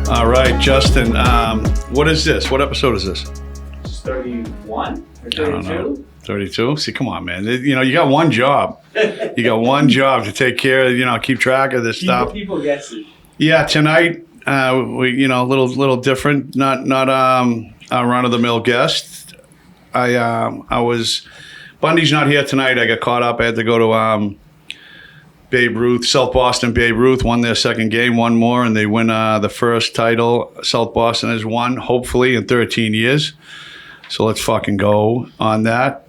All right, Justin. What is this? What episode is this? It's 31 or 32? 32? See, come on, man. You know, you got one job. You got one job to take care of, keep track of this stuff. People gets it. Yeah, tonight, we, a little different. Not a run-of-the-mill guest. Bundy's not here tonight. I got caught up. I had to go to Babe Ruth, South Boston. Babe Ruth won their second game, one more, and they win the first title South Boston has won, hopefully, in 13 years. So let's fucking go on that.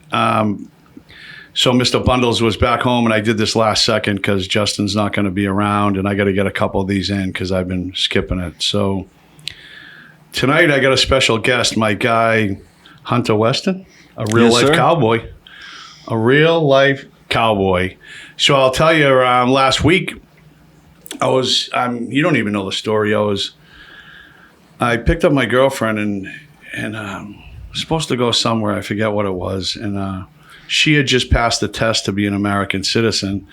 So Mr. Bundles was back home, and I did this last second because Justin's not going to be around, and I got to get a couple of these in because I've been skipping it. So tonight I got a special guest, my guy Hunter Weston, a real-life cowboy. A real-life cowboy. So I'll tell you, last week, I was, you don't even know the story. I picked up my girlfriend and was supposed to go somewhere. I forget what it was. And she had just passed the test to be an American citizen.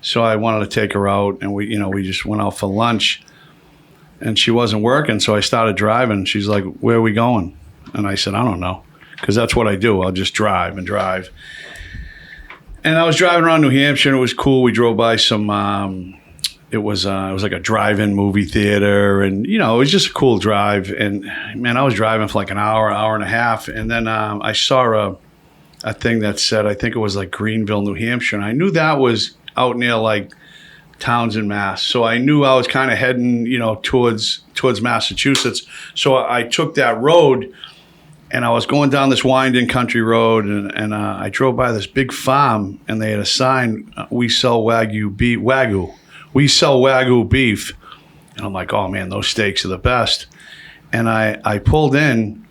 So I wanted to take her out, and we just went out for lunch. And she wasn't working, so I started driving. She's like, "Where are we going?" And I said, "I don't know," because that's what I do. I'll just drive and drive. And I was driving around New Hampshire, and it was cool. We drove by some, it was like a drive-in movie theater, and, it was just a cool drive. And, man, I was driving for like an hour and a half, and then I saw a thing that said, I think it was like Greenville, New Hampshire, and I knew that was out near like Townsend, Mass. So I knew I was kind of heading, towards Massachusetts. So I took that road. And I was going down this winding country road, and I drove by this big farm, and they had a sign, "We sell Wagyu beef." We sell Wagyu beef. And I'm like, oh, man, those steaks are the best. And I pulled in,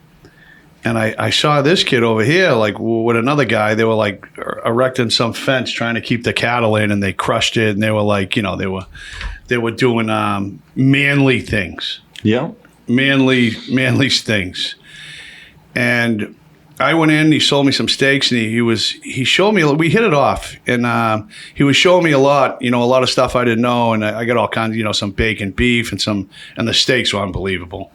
and I saw this kid over here, like, with another guy. They were, like, erecting some fence, trying to keep the cattle in, and they crushed it. And they were, like, they were doing manly things. Yeah. Manly things. And I went in, he sold me some steaks, and he showed me, we hit it off, and he was showing me a lot of stuff I didn't know, and I got all kinds, some bacon, beef, and the steaks were unbelievable,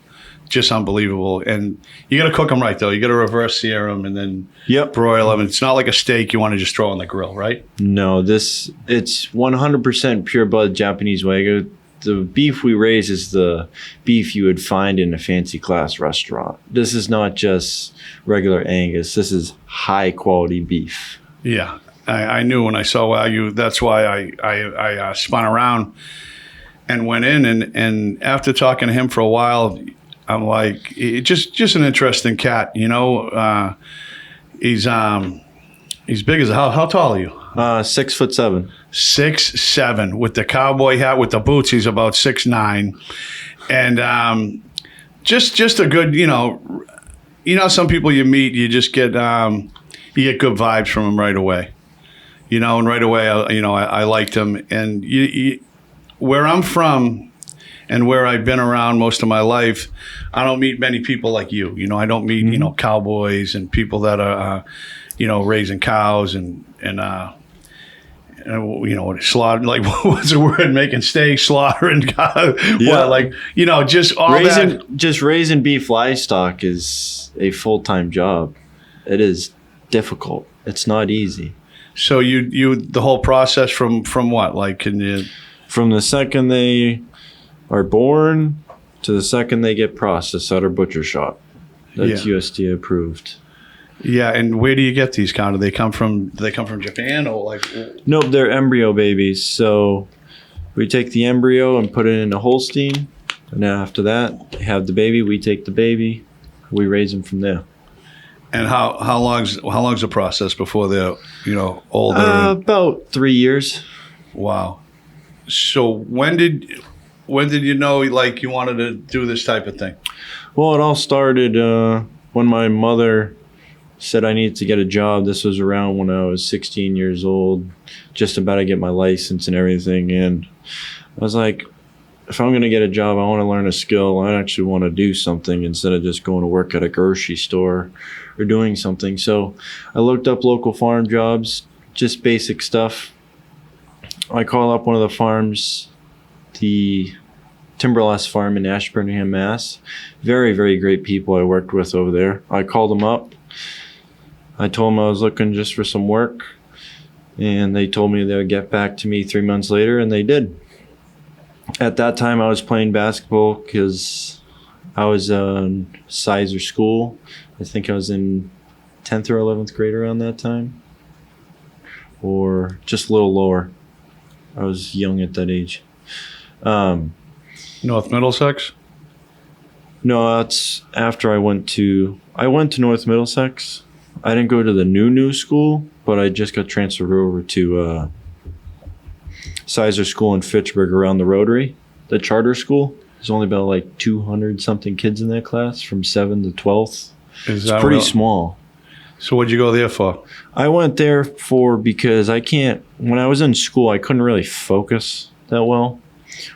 just unbelievable. And you got to cook them right, though. You got to reverse sear them and then broil them. And it's not like a steak you want to just throw on the grill, right? No, it's 100% pure blood Japanese Wagyu. The beef we raise is the beef you would find in a fancy class restaurant. This is not just regular Angus. This is high quality beef. Yeah, I knew when I saw Wagyu. That's why I spun around and went in. And after talking to him for a while, I'm like, just an interesting cat. He's big as a house. How tall are you? 6'7". 6'7", with the cowboy hat, with the boots. He's about 6'9", and just a good, some people you meet, you just get you get good vibes from him right away, and right away, I liked him. And where I'm from and where I've been around most of my life, I don't meet many people like you. I don't meet cowboys and people that are raising cows and slaughter, like, what's the word? Making steaks, slaughtering cows. Yeah. Just all that. Just raising beef livestock is a full-time job. It is difficult. It's not easy. So you the whole process from what? Like, can you? From the second they are born to the second they get processed at our butcher shop. That's USDA approved. Yeah, and where do you get these cows? Do they come from Japan or like? Nope, they're embryo babies. So we take the embryo and put it in a Holstein, and then after that, they have the baby. We take the baby, we raise them from there. And how long's the process before they're older? About 3 years. Wow. So when did you know, like, you wanted to do this type of thing? Well, it all started when my mother said I needed to get a job. This was around when I was 16 years old, just about to get my license and everything. And I was like, if I'm going to get a job, I want to learn a skill. I actually want to do something instead of just going to work at a grocery store or doing something. So I looked up local farm jobs, just basic stuff. I call up one of the farms. The Timberless Farm in Ashburnham, Mass. Very, very great people I worked with over there. I called them up. I told them I was looking just for some work, and they told me they would get back to me 3 months later, and they did. At that time, I was playing basketball because I was in Sizer school. I think I was in 10th or 11th grade around that time, or just a little lower. I was young at that age. North Middlesex? No, that's after I went to North Middlesex. I didn't go to the new school, but I just got transferred over to Sizer School in Fitchburg around the Rotary, the charter school. There's only about like 200 something kids in that class from 7th to 12th. It's pretty small. So what'd you go there for? I went there because when I was in school, I couldn't really focus that well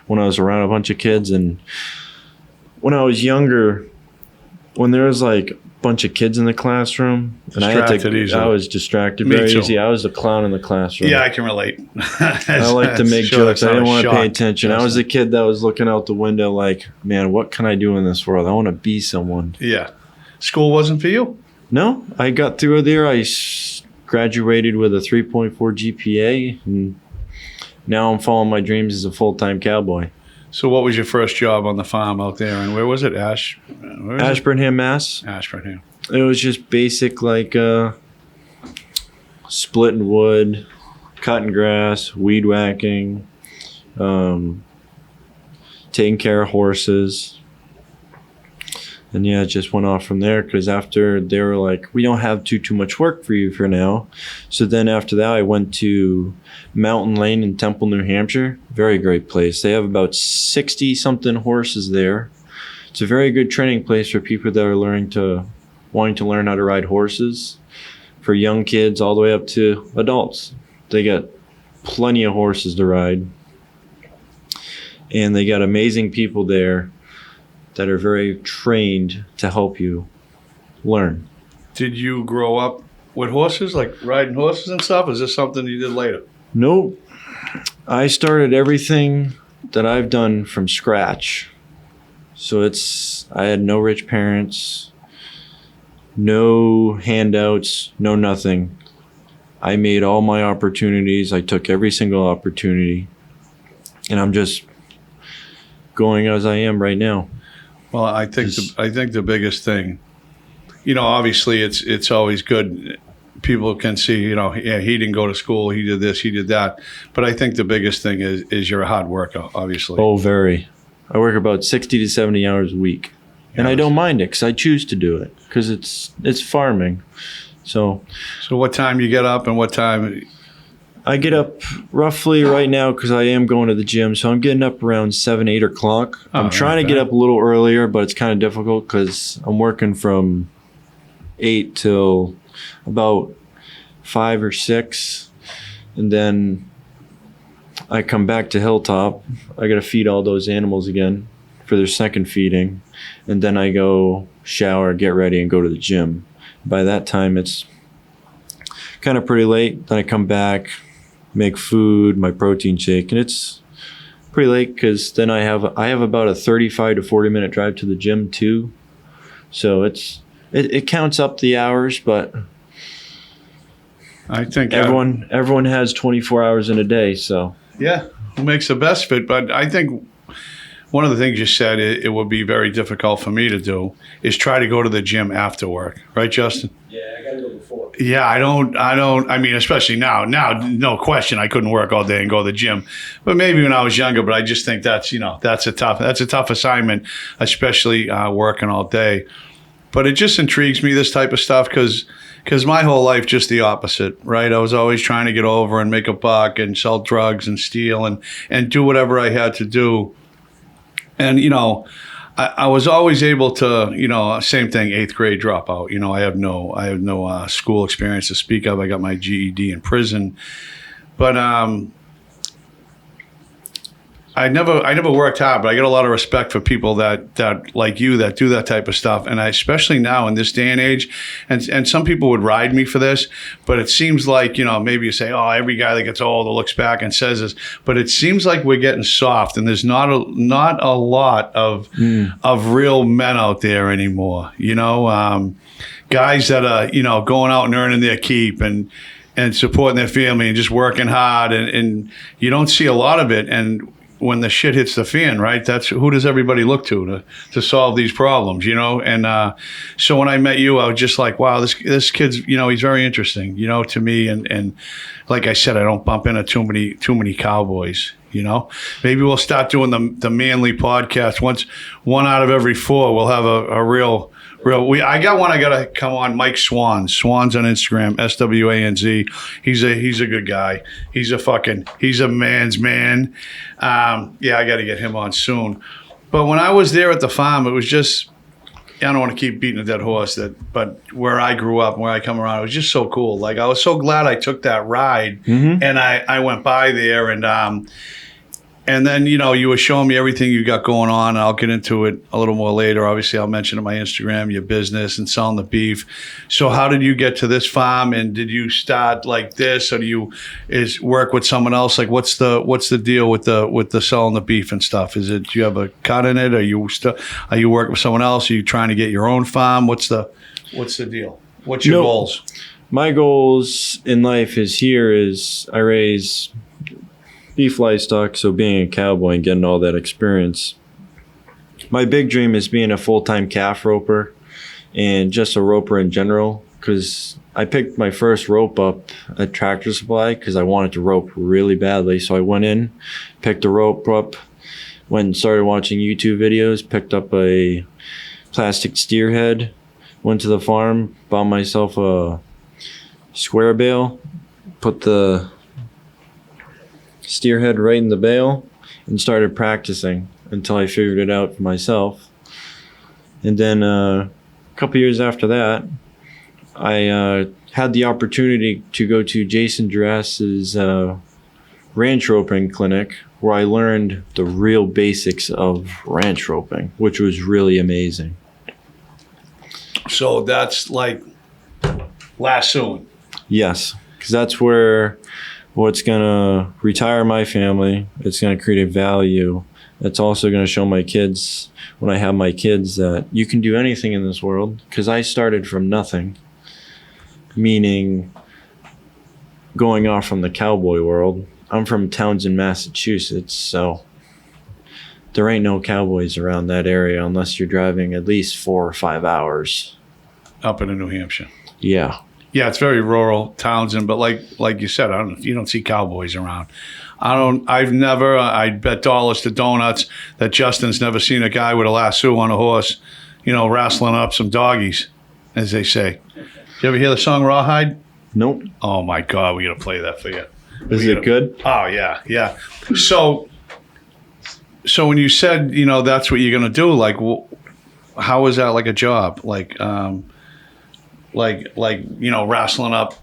when I was around a bunch of kids. And when I was younger, when there was like a bunch of kids in the classroom, and I was distracted very easy. I was the clown in the classroom. Yeah, I can relate. I like to make jokes. I didn't want to pay attention. I was the kid that was looking out the window like, man, what can I do in this world? I want to be someone. Yeah. School wasn't for you? No, I got through there. I graduated with a 3.4 GPA, and now I'm following my dreams as a full-time cowboy. So what was your first job on the farm out there? And where was it? Ashburnham, Mass. Ashburnham. It was just basic, like splitting wood, cutting grass, weed whacking, taking care of horses. And yeah, it just went off from there because after they were like, we don't have too much work for you for now. So then after that, I went to Mountain Lane in Temple, New Hampshire. Very great place. They have about 60 something horses there. It's a very good training place for people that are wanting to learn how to ride horses. For young kids all the way up to adults. They got plenty of horses to ride. And they got amazing people there that are very trained to help you learn. Did you grow up with horses, like riding horses and stuff? Is this something you did later? Nope. I started everything that I've done from scratch. So I had no rich parents, no handouts, no nothing. I made all my opportunities. I took every single opportunity. And I'm just going as I am right now. Well, I think the biggest thing, obviously it's always good. People can see, yeah, he didn't go to school, he did this, he did that. But I think the biggest thing is you're a hard worker, obviously. Oh, very. I work about 60 to 70 hours a week. And I don't mind it because I choose to do it because it's farming. So what time you get up and what time? I get up roughly right now because I am going to the gym. So I'm getting up around 7, 8 o'clock. I'm trying to get up a little earlier, but it's kind of difficult because I'm working from 8 till about 5 or 6. And then I come back to Hilltop. I got to feed all those animals again for their second feeding. And then I go shower, get ready, and go to the gym. By that time, it's kind of pretty late. Then I come back, make food, my protein shake, and it's pretty late because then I have about a 35 to 40 minute drive to the gym too. So it counts up the hours, but I think everyone has 24 hours in a day. So yeah, who makes the best fit? But I think one of the things you said it would be very difficult for me to do is try to go to the gym after work, right, Justin? Yeah, I gotta go before. Yeah, I mean, especially now, no question, I couldn't work all day and go to the gym. But maybe when I was younger, but I just think that's a tough assignment, especially working all day. But it just intrigues me, this type of stuff, because my whole life just the opposite, right? I was always trying to get over and make a buck and sell drugs and steal and do whatever I had to do. And, I was always able to, same thing, 8th grade dropout. I have no school experience to speak of. I got my GED in prison. But I never worked hard, but I get a lot of respect for people that like you that do that type of stuff, and I especially now in this day and age, and some people would ride me for this, but it seems like maybe you say, oh, every guy that gets older looks back and says this, but it seems like we're getting soft, and there's not a lot of real men out there anymore. Guys that are going out and earning their keep and supporting their family and just working hard, and you don't see a lot of it. And when the shit hits the fan, right? That's who does everybody look to solve these problems, And so when I met you, I was just like, wow, this kid's, he's very interesting, to me. And like I said, I don't bump into too many cowboys. Maybe we'll start doing the manly podcast. Once one out of every four, we'll have a real. I got one. I gotta come on. Mike Swans on Instagram. SWANZ. He's a good guy. He's a man's man. I gotta get him on soon. But when I was there at the farm, it was just. I don't want to keep beating a dead horse. But where I grew up, where I come around, it was just so cool. Like I was so glad I took that ride, and I went by there and then, you were showing me everything you got going on. I'll get into it a little more later. Obviously, I'll mention it on my Instagram, your business and selling the beef. So how did you get to this farm? And did you start like this, or do you work with someone else? Like, what's the deal with the selling the beef and stuff? Do you have a cut in it? Are you working with someone else? Are you trying to get your own farm? What's the deal? What's your goals? My goals in life is I raise beef livestock, so being a cowboy and getting all that experience. My big dream is being a full-time calf roper and just a roper in general, because I picked my first rope up at Tractor Supply because I wanted to rope really badly. So I went in, picked a rope up, went and started watching YouTube videos, picked up a plastic steer head, went to the farm, bought myself a square bale, put the steer head right in the bale, and started practicing until I figured it out for myself. And then a couple years after that, I had the opportunity to go to Jason Jurass's ranch roping clinic, where I learned the real basics of ranch roping, which was really amazing. So that's like lassoing. Yes, because that's what's going to retire my family. It's going to create a value. It's also going to show my kids, when I have my kids, that you can do anything in this world, because I started from nothing, meaning going off from the cowboy world. I'm from Townsend, Massachusetts, so there ain't no cowboys around that area unless you're driving at least 4 or 5 hours. Up into New Hampshire. Yeah. Yeah, it's very rural, Townsend, but like you said, you don't see cowboys around. I'd bet dollars to donuts that Justin's never seen a guy with a lasso on a horse, wrestling up some doggies, as they say. You ever hear the song Rawhide? Nope. Oh my God, we got to play that for you. Is it good? Oh yeah. So when you said, that's what you're going to do, like, how is that like a job? Like wrestling up,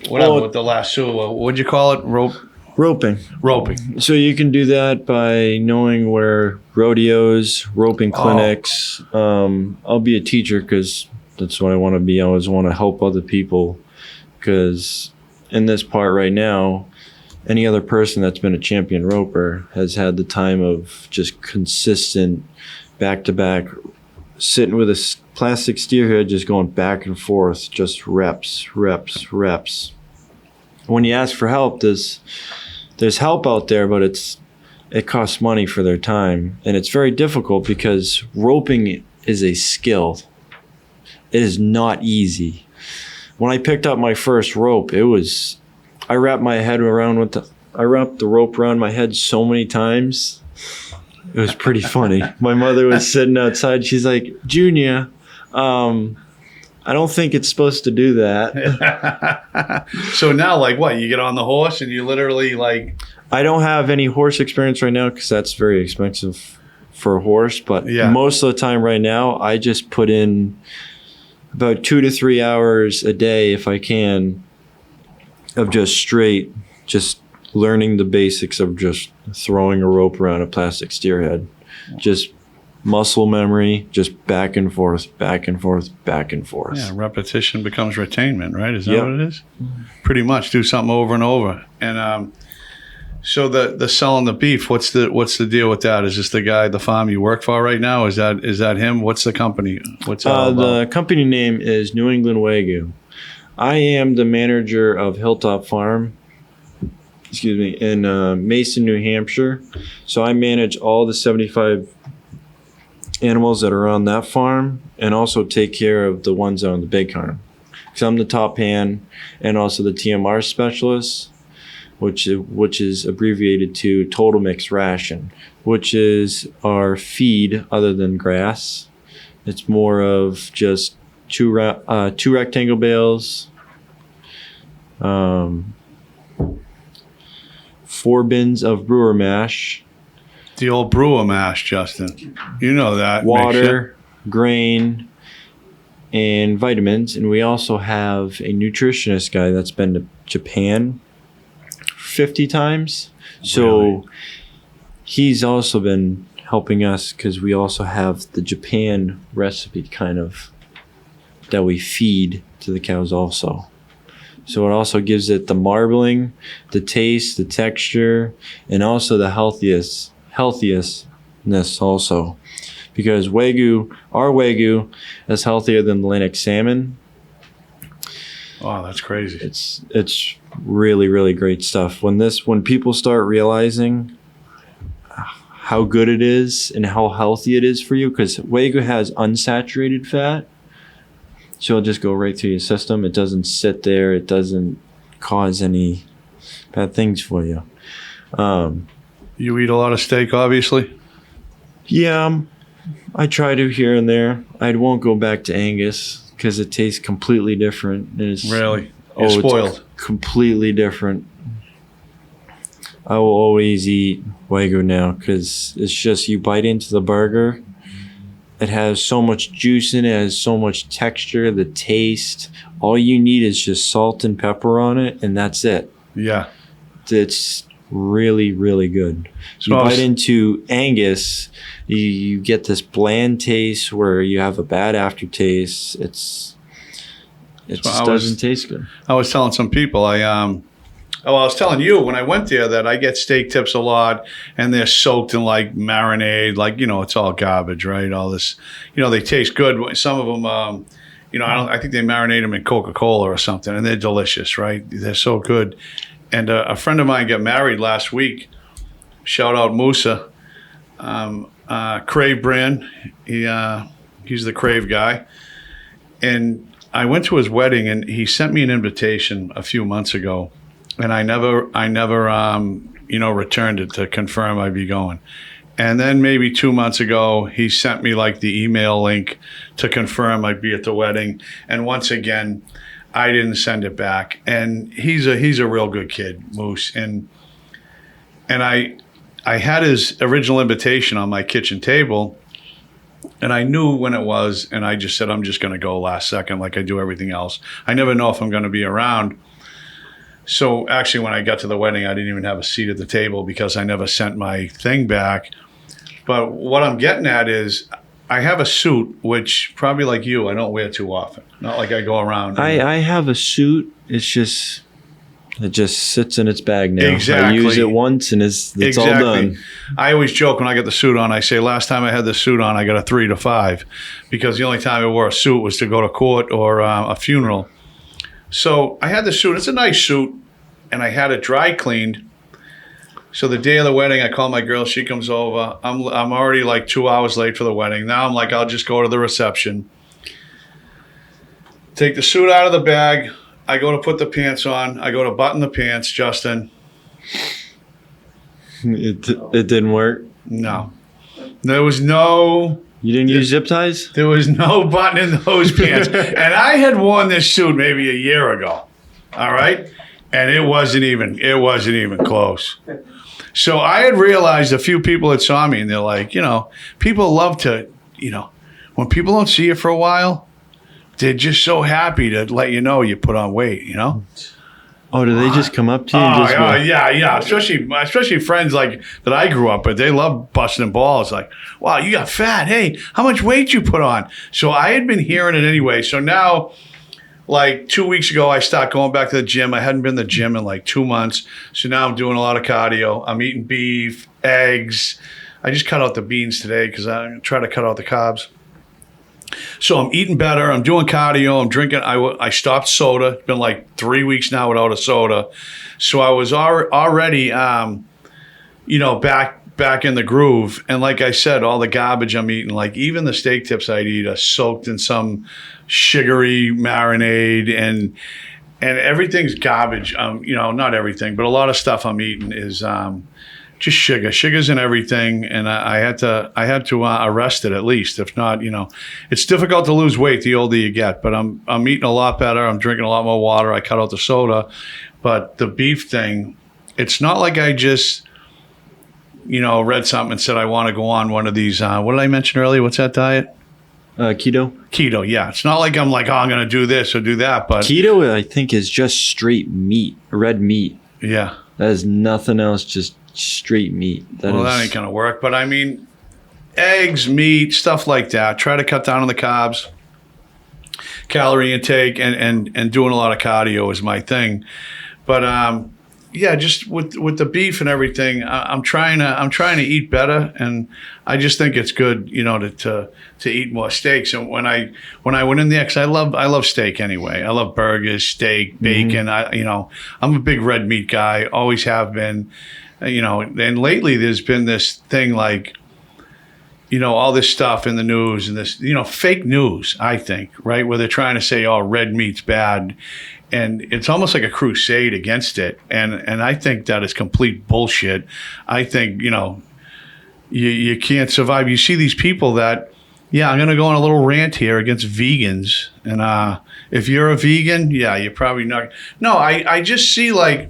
whatever with the lasso. What'd you call it? Roping. So you can do that by knowing where rodeos, roping clinics. I'll be a teacher because that's what I want to be. I always want to help other people, because in this part right now, any other person that's been a champion roper has had the time of just consistent back-to-back sitting with a plastic steer head, just going back and forth, just reps. When you ask for help, there's help out there, but it costs money for their time, and it's very difficult because roping is a skill. It is not easy. When I picked up my first rope, I wrapped the rope around my head so many times. It was pretty funny. My mother was sitting outside. She's like, Junior, I don't think it's supposed to do that. So now, like, what? You get on the horse and you literally, like... I don't have any horse experience right now because that's very expensive for a horse. But most of the time right now, I just put in about 2 to 3 hours a day, if I can, of just straight, just learning the basics of just throwing a rope around a plastic steer head. Just muscle memory, just back and forth, back and forth, back and forth. Yeah, repetition becomes retainment, right? Is that Yep. what it is? Pretty much, do something over and over. And so the selling the beef, what's the deal with that? Is this the farm you work for right now? Is that him? What's the company? What's that all about? The company name is New England Wagyu. I am the manager of Hilltop Farm, in Mason, New Hampshire. So I manage all the 75 animals that are on that farm and also take care of the ones on the big farm. So I'm the top hand and also the TMR specialist, which is abbreviated to total mixed ration, which is our feed other than grass. It's more of just two rectangle bales, 4 bins of brewer mash, The old brewer mash, Justin. You know that. water, grain, and vitamins. And we also have a nutritionist guy that's been to Japan 50 times. So Really? he's also been helping us because we also have the Japan recipe kind of that we feed to the cows also. So it also gives it the marbling, the taste, the texture, and also the healthiestness also. Because our Wagyu is healthier than Atlantic salmon. Oh, that's crazy. It's really, really great stuff. When people start realizing how good it is and how healthy it is for you, because Wagyu has unsaturated fat, so it'll just go right through your system. It doesn't sit there. It doesn't cause any bad things for you. You eat a lot of steak, obviously. Yeah, I try to here and there. I won't go back to Angus because it tastes completely different. And it's, Really? You're it's spoiled. completely different. I will always eat Wagyu now because it's just you bite into the burger. It has so much juice in it. It has so much texture, the taste. All you need is just salt and pepper on it, and that's it. Yeah. It's really, really good. So You I was- bite into Angus, you get this bland taste where you have a bad aftertaste. It So just I was- doesn't taste good. I was telling some people, I was telling you when I went there that I get steak tips a lot and they're soaked in like marinade, like, it's all garbage, right? All this, they taste good. Some of them, I think they marinate them in Coca-Cola or something and they're delicious, right? They're so good. And a friend of mine got married last week. Shout out Musa, Crave brand. He's the Crave guy. And I went to his wedding and he sent me an invitation a few months ago. And I never, returned it to confirm I'd be going. And then maybe 2 months ago, he sent me like the email link to confirm I'd be at the wedding. And once again, I didn't send it back. And he's a real good kid, Moose. And I had his original invitation on my kitchen table. And I knew when it was, and I just said, I'm just going to go last second like I do everything else. I never know if I'm going to be around. So actually, when I got to the wedding, I didn't even have a seat at the table because I never sent my thing back. But what I'm getting at is I have a suit, which probably like you, I don't wear too often. Not like I go around. I have a suit. It just sits in its bag now. Exactly. I use it once and it's all done. I always joke when I get the suit on, I say, last time I had the suit on, I got a 3 to 5 because the only time I wore a suit was to go to court or a funeral. So I had the suit. It's a nice suit, and I had it dry cleaned. So the day of the wedding, I call my girl. She comes over. I'm already like 2 hours late for the wedding. Now I'm like, I'll just go to the reception. Take the suit out of the bag. I go to put the pants on. I go to button the pants, Justin. It didn't work. No. There was no zip ties? There was no button in those pants. And I had worn this suit maybe a year ago. All right? And it wasn't even close. So I had realized a few people that saw me and they're like, people love to, when people don't see you for a while, they're just so happy to let you know you put on weight, Oh, do they just come up to you? Oh, And just go, yeah. Especially friends like that I grew up with. They love busting balls. Like, wow, you got fat. Hey, how much weight you put on? So I had been hearing it anyway. So now, like 2 weeks ago, I started going back to the gym. I hadn't been to the gym in like 2 months. So now I'm doing a lot of cardio. I'm eating beef, eggs. I just cut out the beans today because I try to cut out the carbs. So I'm eating better. I'm doing cardio. I'm drinking. I stopped soda. It's been like 3 weeks now without a soda. So I was already, back in the groove. And like I said, all the garbage I'm eating, like even the steak tips I'd eat are soaked in some sugary marinade and everything's garbage. Not everything, but a lot of stuff I'm eating is just sugar. Sugar's in everything, and I had to arrest it at least. If not, it's difficult to lose weight the older you get. But I'm eating a lot better. I'm drinking a lot more water. I cut out the soda, but the beef thing, it's not like I just read something and said I want to go on one of these. What did I mention earlier? What's that diet? Keto. Keto. Yeah, it's not like I'm like, oh, I'm going to do this or do that. But Keto, I think, is just straight meat, red meat. Yeah, that is nothing else. Just straight meat. That ain't gonna work. But I mean, eggs, meat, stuff like that. Try to cut down on the carbs, calorie intake, and doing a lot of cardio is my thing. But just with the beef and everything, I'm trying to eat better, and I just think it's good, to eat more steaks. And when I went in there, 'cause I love steak anyway. I love burgers, steak, bacon. I'm a big red meat guy. Always have been. And lately there's been this thing like, all this stuff in the news and this, fake news, I think, right? Where they're trying to say, oh, red meat's bad. And it's almost like a crusade against it. And I think that is complete bullshit. I think, you can't survive. You see these people that, I'm going to go on a little rant here against vegans. And if you're a vegan, you're probably not. No, I just see like,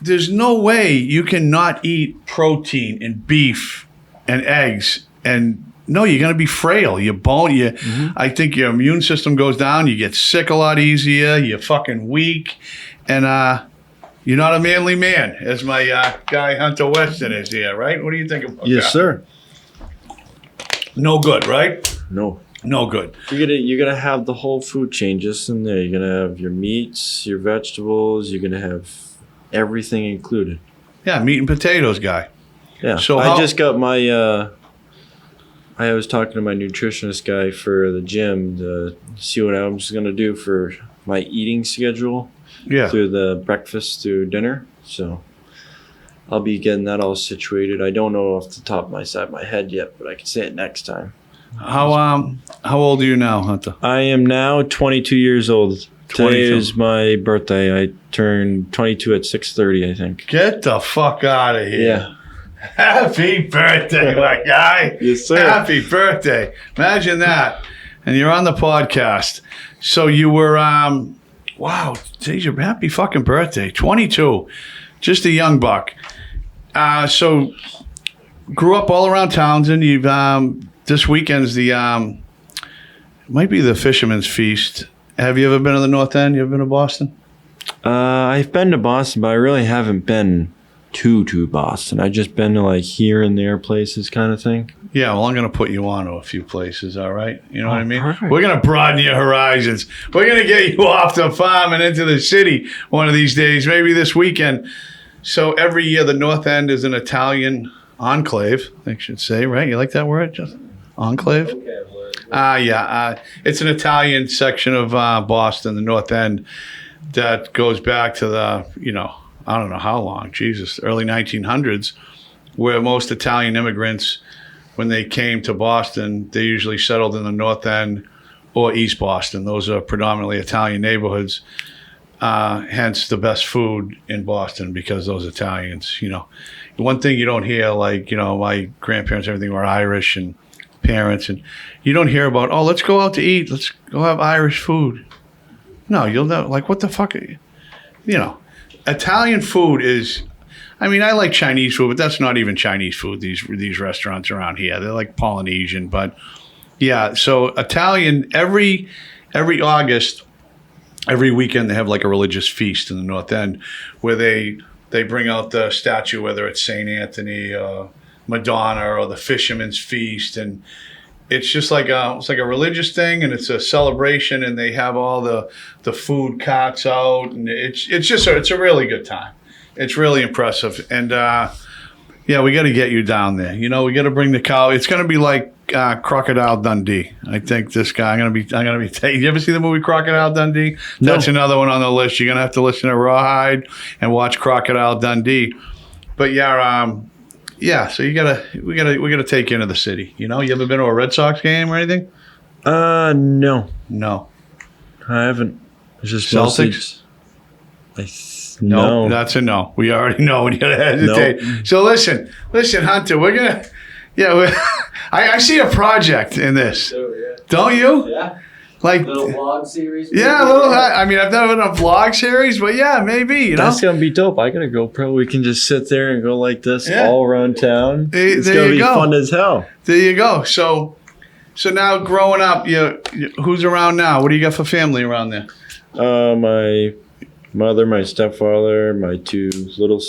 there's no way you can not eat protein and beef and eggs. And no, you're going to be frail. I think your immune system goes down. You get sick a lot easier. You're fucking weak. And you're not a manly man, as my guy Hunter Weston is here, right? What do you think about that? Yes, sir. No good, right? No good. You're gonna have the whole food chain just in there. You're gonna have your meats, your vegetables. You're gonna have everything included. Yeah, meat and potatoes guy. Yeah. So I just got my. I was talking to my nutritionist guy for the gym to see what I was gonna do for my eating schedule. Yeah. Through the breakfast through dinner. So I'll be getting that all situated. I don't know off the top of my head yet, but I can say it next time. How old are you now, Hunter? I am now 22 years old. 22. Today is my birthday. I turned 22 at 6:30, I think. Get the fuck out of here. Yeah. Happy birthday, my guy. Yes, sir. Happy birthday. Imagine that. And you're on the podcast. So you were, wow, today's your happy fucking birthday. 22. Just a young buck. So grew up all around Townsend. You've, this weekend's might be the Fisherman's Feast. Have you ever been to the North End? You ever been to Boston? I've been to Boston, but I really haven't been to Boston. I've just been to like here and there places kind of thing. Yeah, well, I'm going to put you on to a few places, all right? You know what I mean? Perfect. We're going to broaden your horizons. We're going to get you off the farm and into the city one of these days, maybe this weekend. So every year, the North End is an Italian enclave, I should say, right? You like that word, just enclave? It's an Italian section of Boston, the North End, that goes back to the, I don't know how long, Jesus, early 1900s, where most Italian immigrants, when they came to Boston, they usually settled in the North End or East Boston. Those are predominantly Italian neighborhoods, hence the best food in Boston because those Italians, One thing you don't hear, like, my grandparents, everything were Irish and parents, and you don't hear about, oh, let's go out to eat. Let's go have Irish food. No, you'll know, like, what the fuck? Italian food is, I like Chinese food, but that's not even Chinese food, these restaurants around here. They're like Polynesian, but yeah, so Italian, every August, every weekend they have like a religious feast in the North End where they bring out the statue, whether it's St. Anthony, Madonna, or the Fisherman's Feast, and it's just like it's like a religious thing, and it's a celebration, and they have all the food carts out, and it's a really good time. It's really impressive, and yeah, we got to get you down there. We got to bring the cow. It's going to be like Crocodile Dundee. I think this guy. I'm gonna be. You ever see the movie Crocodile Dundee? No. That's another one on the list. You're gonna have to listen to Rawhide and watch Crocodile Dundee. But yeah, yeah. So we gotta take you into the city. You ever been to a Red Sox game or anything? No, No. I haven't. It's just Celtics? No. That's a no. We already know. You gotta hesitate. Nope. So listen, Hunter. We're gonna. Yeah, I see a project in this. So, yeah. Don't you? Yeah. Like, Little vlog series. yeah, a little. I mean, I've never done a vlog series, but yeah, maybe. That's gonna be dope. I got a GoPro. We can just sit there and go like this all around town. It's there gonna you be go. fun as hell. There you go. So now growing up, who's around now? What do you got for family around there? My mother, my stepfather, my my little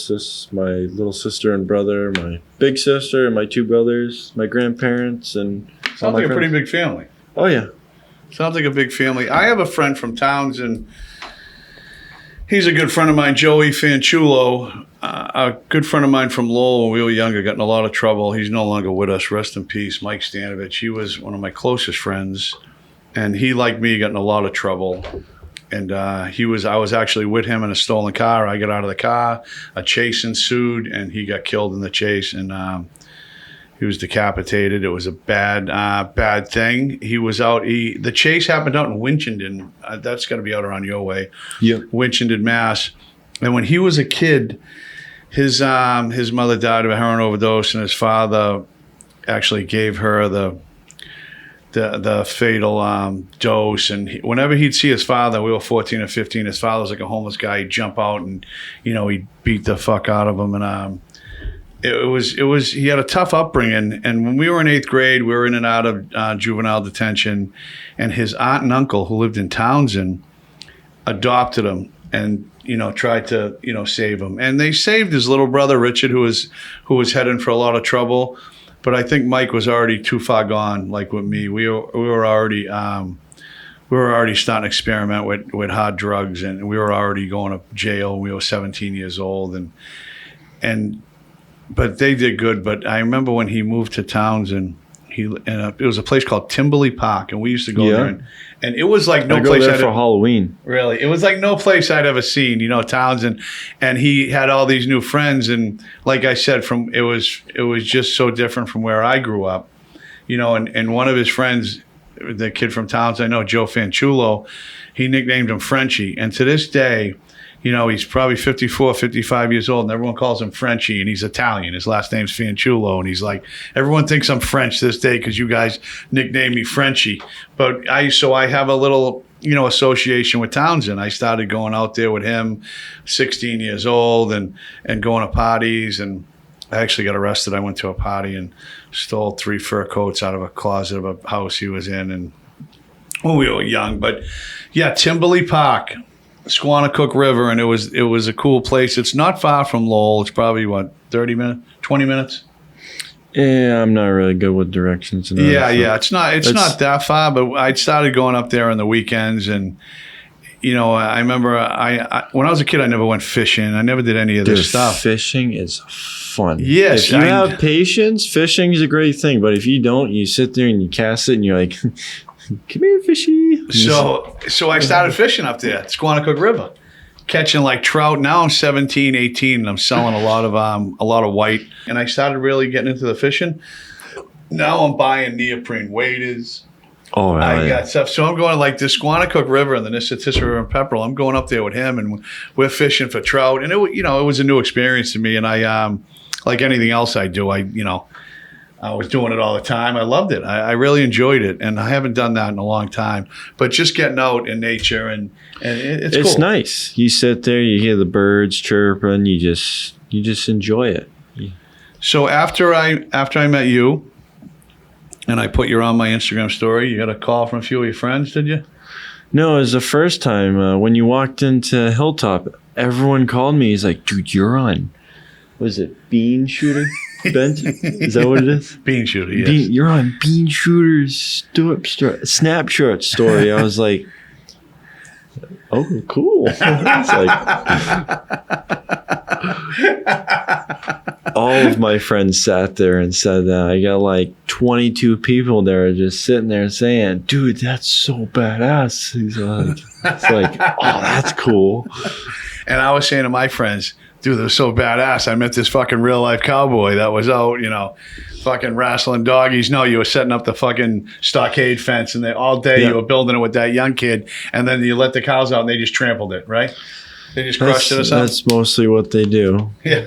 sister and brother, my big sister, and my two brothers, my grandparents, and all Sounds my like a pretty friends. big family. Oh yeah. Sounds like a big family. I have a friend from Townsend. He's a good friend of mine, Joey Fanchulo, a good friend of mine from Lowell when we were younger, got in a lot of trouble. He's no longer with us. Rest in peace, Mike Stanovich. He was one of my closest friends, and he, like me, got in a lot of trouble. And I was actually with him in a stolen car. I got out of the car, a chase ensued, and he got killed in the chase, and he was decapitated. It was a bad thing. He was out. The chase happened out in Winchendon. That's got to be out around your way. Yeah. Winchendon, Mass. And when he was a kid, his mother died of a heroin overdose, and his father actually gave her the fatal dose. And whenever he'd see his father, we were 14 or 15. His father was like a homeless guy. He'd jump out and he'd beat the fuck out of him. And it was he had a tough upbringing. And when we were in 8th grade, we were in and out of juvenile detention, and his aunt and uncle, who lived in Townsend, adopted him and tried to save him. And they saved his little brother Richard, who was heading for a lot of trouble. But I think Mike was already too far gone. Like with me, we were already starting to experiment with hard drugs, and we were already going to jail. We were 17 years old, but they did good. But I remember when he moved to Townsend, it was a place called Timberley Park, and we used to go there, and it was like no I go place there I'd for Halloween. Really, it was like no place I'd ever seen. Townsend, and he had all these new friends, and like I said, it was just so different from where I grew up. And one of his friends, the kid from Townsend, I know, Joe Fanchulo, he nicknamed him Frenchie, and to this day, he's probably 54, 55 years old, and everyone calls him Frenchie, and he's Italian. His last name's Fanchulo, and he's like, everyone thinks I'm French this day because you guys nicknamed me Frenchie. But I have a little, association with Townsend. I started going out there with him, 16 years old, and going to parties, and I actually got arrested. I went to a party and stole 3 fur coats out of a closet of a house he was in, and when we were young. But yeah, Timberley Park, Squannacook River, and it was a cool place. It's not far from Lowell. It's probably 30 minutes, 20 minutes. Yeah, I'm not really good with directions. And Yeah. It's not that far, but I started going up there on the weekends, and I remember when I was a kid, I never went fishing. I never did any of this stuff. Fishing is fun. Yes, if you have patience, fishing is a great thing. But if you don't, you sit there and you cast it, and you're like, "Come here, fishy." So I started fishing up there at Squannacook River, catching like trout. Now I'm 17, 18, and I'm selling a lot of white. And I started really getting into the fishing. Now I'm buying neoprene waders. Oh, I got stuff. So I'm going like the Squannacook River and the Nissitissi River and Pepperell. I'm going up there with him, and we're fishing for trout. And it was a new experience to me. And I, like anything else I do, I was doing it all the time. I loved it. I really enjoyed it, and I haven't done that in a long time. But just getting out in nature, and it's cool. It's nice. You sit there, you hear the birds chirping, you just enjoy it. So after I met you, and I put you on my Instagram story, you got a call from a few of your friends, did you? No, it was the first time when you walked into Hilltop. Everyone called me. He's like, "Dude, you're on. Was it Beanshooter? Ben? Is that what it is? Beanshooter, yes. You're on Beanshooter's snapshot story." I was like, "Oh, cool." It's like all of my friends sat there and said that. I got like 22 people there just sitting there saying, "Dude, that's so badass." He's like, it's like, "Oh, that's cool." And I was saying to my friends, dude, they're so badass. I met this fucking real life cowboy that was out, fucking wrestling doggies. No, you were setting up the fucking stockade fence, and all day you were building it with that young kid, and then you let the cows out, and they just trampled it, right? They just crushed it or something. That's mostly what they do. Yeah.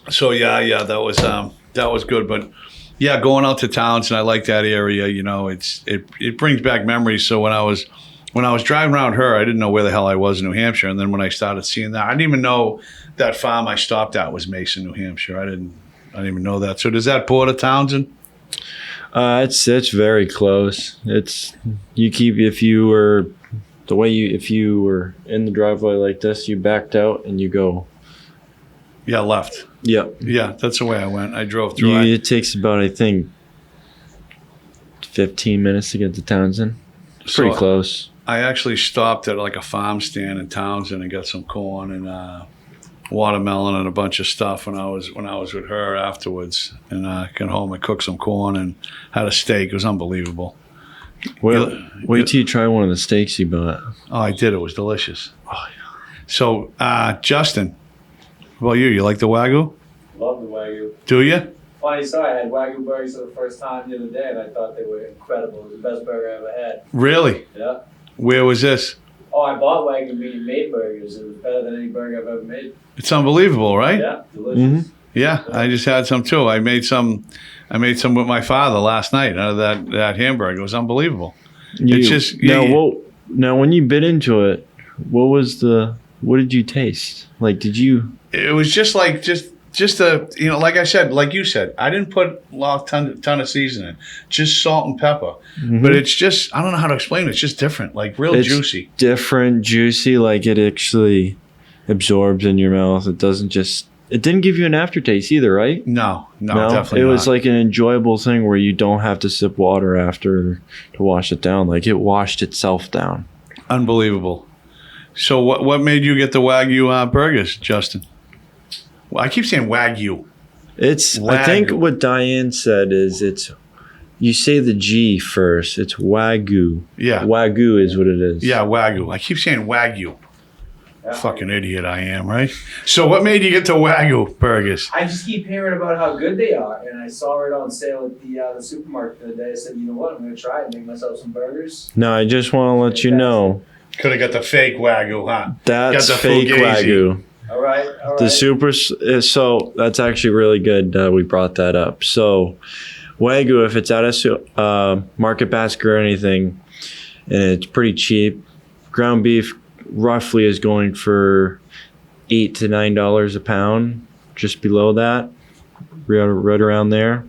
So that was good, but yeah, going out to towns, and I like that area. It brings back memories. So when I was driving around her, I didn't know where the hell I was in New Hampshire, and then when I started seeing that, I didn't even know that farm I stopped at was Mason, New Hampshire. I didn't even know that. So does that border Townsend? It's very close. If you were in the driveway like this, you backed out and you go. Yeah, left. Yep. Yeah, that's the way I went. I drove through. It takes about, I think, 15 minutes to get to Townsend. It's pretty close. I actually stopped at like a farm stand in Townsend and got some corn and watermelon and a bunch of stuff when I was with her afterwards. And I got home and cooked some corn and had a steak. It was unbelievable. Wait till you try one of the steaks you bought. Oh, I did. It was delicious. Oh, yeah. So, Justin, what about you? You like the Wagyu? Love the Wagyu. Do you? Funny story, I had Wagyu burgers for the first time the other day, and I thought they were incredible. It was the best burger I ever had. Really? Yeah. Where was this? Oh, I bought Wagyu meat and made burgers. It was better than any burger I've ever made. It's unbelievable, right? Yeah, delicious. Mm-hmm. Yeah, I just had some too. I made some with my father last night out of that hamburger. It was unbelievable. Now when you bit into it, what did you taste? Like, did you? It was just like like I said, like you said, I didn't put a ton of seasoning, just salt and pepper. Mm-hmm. But it's just, I don't know how to explain it. It's just different, like juicy. Different, juicy, like it actually absorbs in your mouth. It didn't give you an aftertaste either, right? No, definitely not. It was like an enjoyable thing where you don't have to sip water after to wash it down. Like it washed itself down. Unbelievable. So what made you get the Wagyu burgers, Justin? Well, I keep saying Wagyu. Wagyu. I think what Diane said is you say the G first. It's Wagyu. Yeah. Wagyu is what it is. Yeah, Wagyu. I keep saying Wagyu. Fucking idiot I am, right? So what made you get to Wagyu burgers? I just keep hearing about how good they are, and I saw it on sale at the supermarket the other day. I said, you know what, I'm going to try it and make myself some burgers. No, I just want to let you know. Could have got the fake Wagyu, huh? That's fake Wagyu. All right. The super, so that's actually really good we brought that up. So Wagyu, if it's at a market basket or anything, and it's pretty cheap, ground beef roughly is going for $8 to $9 a pound, just below that, right around there.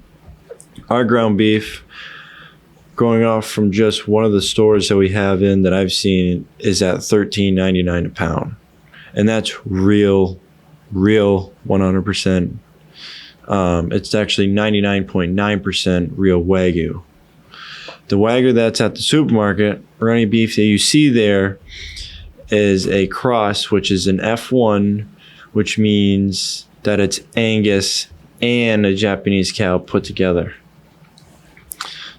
Our ground beef, going off from just one of the stores that we have that I've seen, is at $13.99 a pound. And that's real 100%. It's actually 99.9% real Wagyu. The Wagyu that's at the supermarket, or any beef that you see there, is a cross, which is an F1, which means that it's Angus and a Japanese cow put together.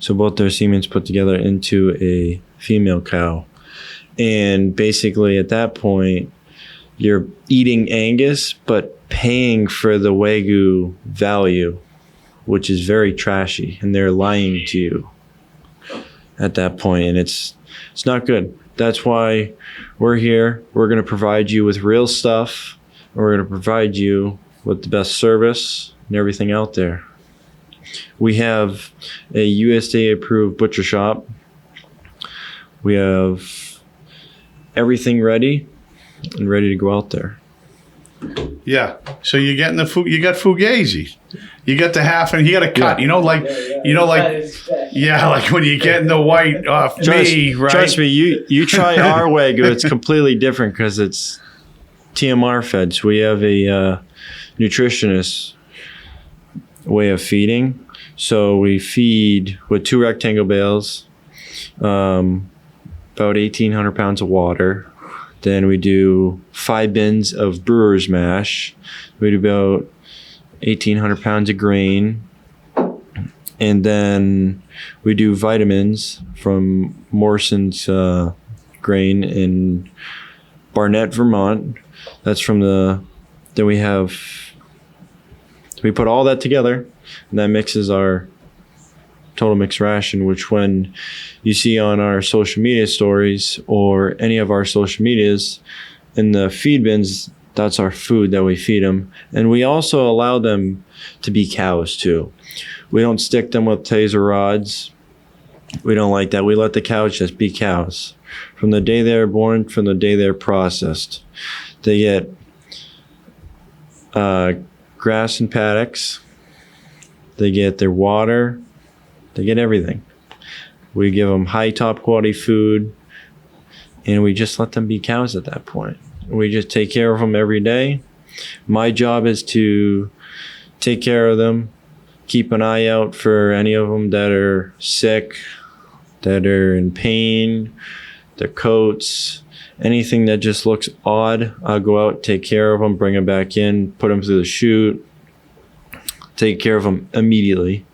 So both their semen's put together into a female cow. And basically at that point, you're eating Angus, but paying for the Wagyu value, which is very trashy, and they're lying to you at that point, and it's not good. That's why we're here. We're going to provide you with real stuff. We're going to provide you with the best service and everything out there. We have a USDA approved butcher shop. We have everything ready and ready to go out there. Yeah. So you're getting the food. You got fugazi. You got the half, and you got a cut. Yeah. You know, like like when you're getting the white off me, right? Trust me, you try our Wagyu, it's completely different because it's TMR fed. So we have a nutritionist way of feeding. So we feed with 2 rectangle bales, about 1,800 pounds of water. Then we do 5 bins of brewer's mash. We do about 1,800 pounds of grain. And then we do vitamins from Morrison's grain in Barnett, Vermont. That's from then we put all that together, and that mixes our total mixed ration, which when you see on our social media stories or any of our social medias in the feed bins, that's our food that we feed them. And we also allow them to be cows too. We don't stick them with taser rods. We don't like that. We let the cows just be cows. From the day they're born, from the day they're processed. They get grass and paddocks. They get their water. They get everything. We give them high top quality food, and we just let them be cows at that point. We just take care of them every day. My job is to take care of them, keep an eye out for any of them that are sick, that are in pain, their coats, anything that just looks odd. I'll go out, take care of them, bring them back in, put them through the chute, take care of them immediately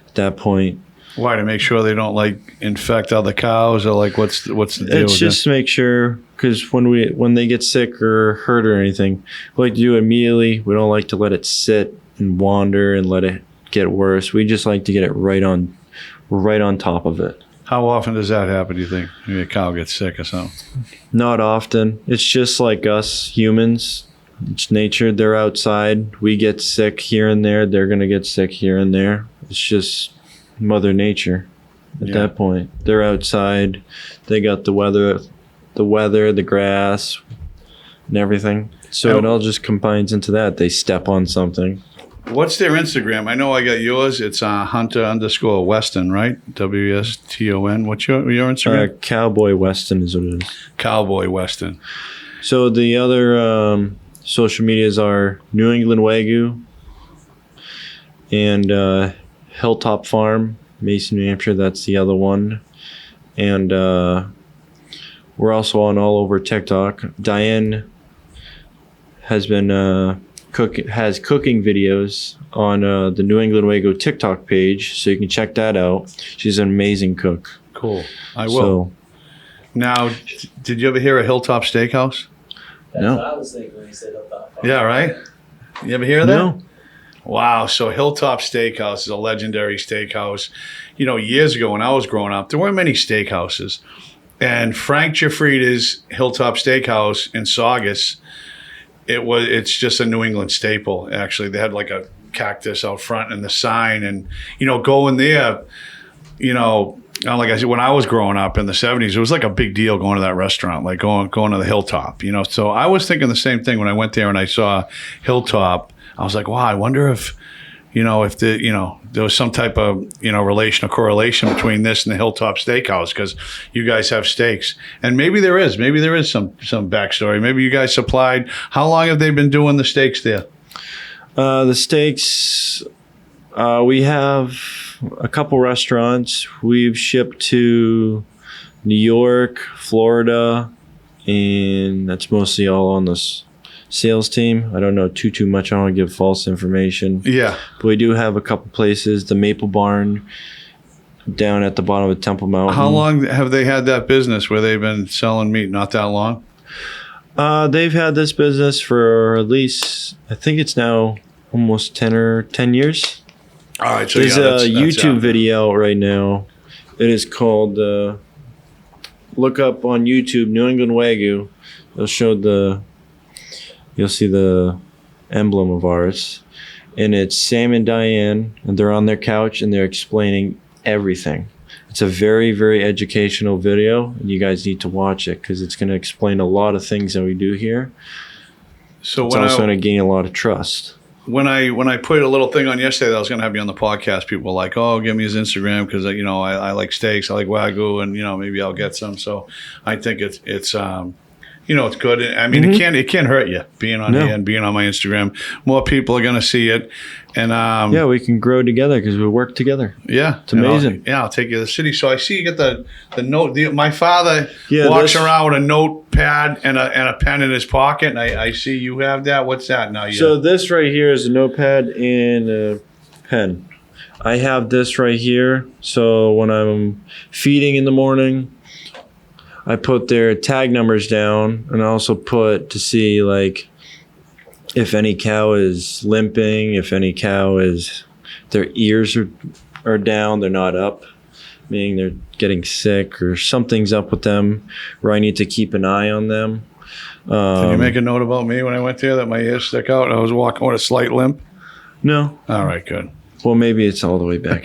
at that point. Why, to make sure they don't like infect other cows, or like what's the deal? It's just to make sure, because when they get sick or hurt or anything, we like to do it immediately. We don't like to let it sit and wander and let it get worse. We just like to get it right on top of it. How often does that happen, do you think? Maybe a cow gets sick or something? Not often. It's just like us humans. It's nature. They're outside. We get sick here and there. They're going to get sick here and there. It's just Mother Nature at that point. They're outside. They got the weather, the grass, and everything. So it all just combines into that. They step on something. What's their Instagram? I know I got yours. It's Hunter_Weston, right? WSTON. What's your Instagram? Cowboy Weston is what it is. Cowboy Weston. So the other social medias are New England Wagyu and Hilltop Farm, Mason, New Hampshire. That's the other one. And we're also on all over TikTok. Diane has been has cooking videos on the New England Wagyu TikTok page, so you can check that out. She's an amazing cook. Cool. I will. So, now, did you ever hear of Hilltop Steakhouse? That's No. what I was thinking when you said Hilltop. Yeah, right? You ever hear of that? No. Wow. So Hilltop Steakhouse is a legendary steakhouse. You know, years ago when I was growing up, there weren't many steakhouses. And Frank Giuffrida's Hilltop Steakhouse in Saugus, it's just a New England staple, actually. They had like a cactus out front and the sign. And, you know, going there, you know, like I said, when I was growing up in the 70s, it was like a big deal going to that restaurant, like going to the Hilltop, you know. So I was thinking the same thing when I went there and I saw Hilltop. I was like, wow, I wonder if, you know, if there was some type of, you know, relation or correlation between this and the Hilltop Steakhouse, because you guys have steaks. And maybe there is some backstory. Maybe you guys supplied. How long have they been doing the steaks there? The steaks, we have a couple restaurants. We've shipped to New York, Florida, and that's mostly all on this sales team. I don't know too much. I don't want to give false information. Yeah. But we do have a couple places. The Maple Barn down at the bottom of Temple Mountain. How long have they had that business where they've been selling meat? Not that long? They've had this business for at least, I think it's now almost 10 years. All right. So There's that's a YouTube out. video out right now. It is called, look up on YouTube, New England Wagyu. You'll see the emblem of ours. And it's Sam and Diane, and they're on their couch and they're explaining everything. It's a very, very educational video, and you guys need to watch it because it's going to explain a lot of things that we do here. So It's also going to gain a lot of trust. when I put a little thing on yesterday that I was going to have you on the podcast, people were like, "Oh, give me his Instagram because I like steaks, I like Wagyu, and maybe I'll get some." So I think it's it's good. I mean, it can't hurt you being on here and being on my Instagram. More people are going to see it, and yeah, we can grow together because we work together. Yeah, it's amazing. I'll take you to the city. So I see you get the note. My father walks around with a notepad and a pen in his pocket, and I see you have that. What's that now? So this right here is a notepad and a pen. I have this right here. So when I'm feeding in the morning, I put their tag numbers down, and I also put to see like if any cow is limping, if any cow is their ears are down, they're not up, meaning they're getting sick or something's up with them where I need to keep an eye on them. Did you make a note about me when I went there that my ears stick out and I was walking with a slight limp? No. All right, good. Well, maybe it's all the way back.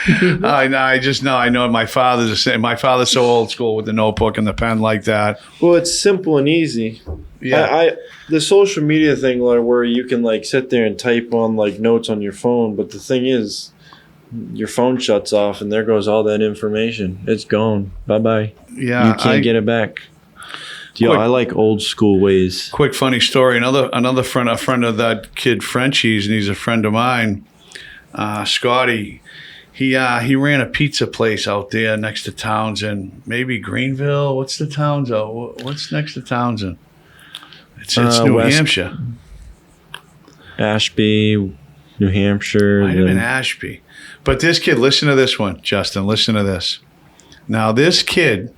I know my father's the same. My father's so old school with the notebook and the pen like that. Well, it's simple and easy. Yeah. The social media thing where you can like sit there and type on like notes on your phone, but the thing is, your phone shuts off and there goes all that information. It's gone. Bye-bye. Yeah. You can't get it back. I like old school ways. Quick funny story. Another friend, a friend of that kid Frenchie's, and he's a friend of mine, Scotty. He ran a pizza place out there next to Townsend, maybe Greenville. What's the Townsend? What's next to Townsend? It's New Hampshire. Ashby, New Hampshire. Might have been Ashby. But this kid, listen to this one, Justin. Listen to this. Now this kid